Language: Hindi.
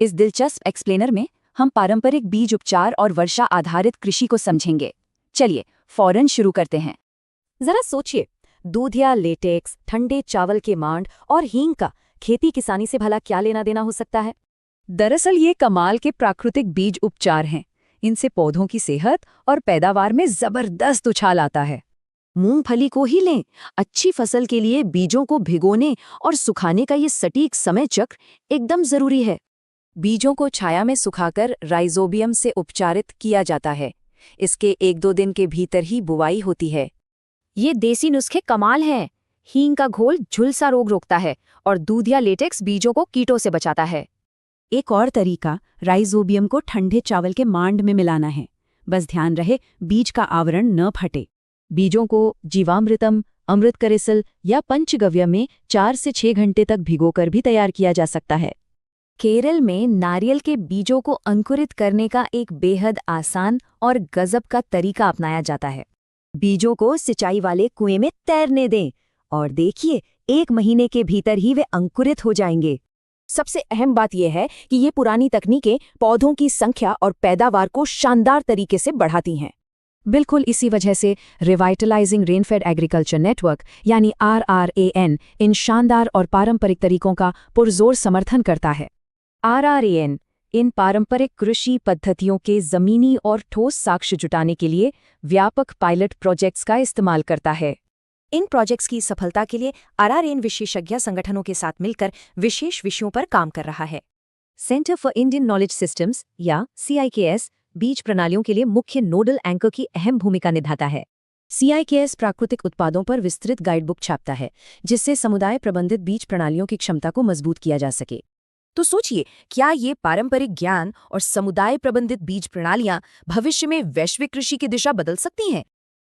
इस दिलचस्प एक्सप्लेनर में हम पारंपरिक बीज उपचार और वर्षा आधारित कृषि को समझेंगे। चलिए फौरन शुरू करते हैं। जरा सोचिए, दूधिया लेटेक्स, ठंडे चावल के मांड और हींग का खेती किसानी से भला क्या लेना देना हो सकता है। दरअसल ये कमाल के प्राकृतिक बीज उपचार हैं। इनसे पौधों की सेहत और पैदावार में जबरदस्त उछाल आता है। मूंगफली को ही लें, अच्छी फसल के लिए बीजों को भिगोने और सुखाने का ये सटीक समय चक्र एकदम जरूरी है। बीजों को छाया में सुखाकर राइजोबियम से उपचारित किया जाता है। इसके 1-2 दिन के भीतर ही बुवाई होती है। ये देसी नुस्खे कमाल हैं। हींग का घोल झुलसा रोग रोकता है और दूधिया लेटेक्स बीजों को कीटों से बचाता है। एक और तरीका राइजोबियम को ठंडे चावल के मांड में मिलाना है। बस ध्यान रहे बीज का आवरण न फटे। बीजों को जीवामृतम, अमृत करेसल या पंचगव्य में 4 से 6 घंटे तक भिगोकर भी तैयार किया जा सकता है। केरल में नारियल के बीजों को अंकुरित करने का एक बेहद आसान और गजब का तरीका अपनाया जाता है। बीजों को सिंचाई वाले कुएं में तैरने दें और देखिए 1 महीने के भीतर ही वे अंकुरित हो जाएंगे। सबसे अहम बात यह है कि ये पुरानी तकनीकें पौधों की संख्या और पैदावार को शानदार तरीके से बढ़ाती हैं। बिल्कुल इसी वजह से रिवाइटलाइजिंग रेनफेड एग्रीकल्चर नेटवर्क यानी RRAN इन शानदार और पारंपरिक तरीकों का पुरजोर समर्थन करता है। RRAN इन पारंपरिक कृषि पद्धतियों के जमीनी और ठोस साक्ष्य जुटाने के लिए व्यापक पायलट प्रोजेक्ट्स का इस्तेमाल करता है। इन प्रोजेक्ट्स की सफलता के लिए RRAN विशेषज्ञ संगठनों के साथ मिलकर विशेष विषयों पर काम कर रहा है। Centre for Indian knowledge systems या CIKS बीज प्रणालियों के लिए मुख्य नोडल एंकर की अहम भूमिका निभाता है। CIKS प्राकृतिक उत्पादों पर विस्तृत गाइडबुक छापता है, जिससे समुदाय प्रबंधित बीज प्रणालियों की क्षमता को मजबूत किया जा सके। तो सोचिए, क्या ये पारंपरिक ज्ञान और समुदाय प्रबंधित बीज प्रणालियां भविष्य में वैश्विक कृषि की दिशा बदल सकती हैं?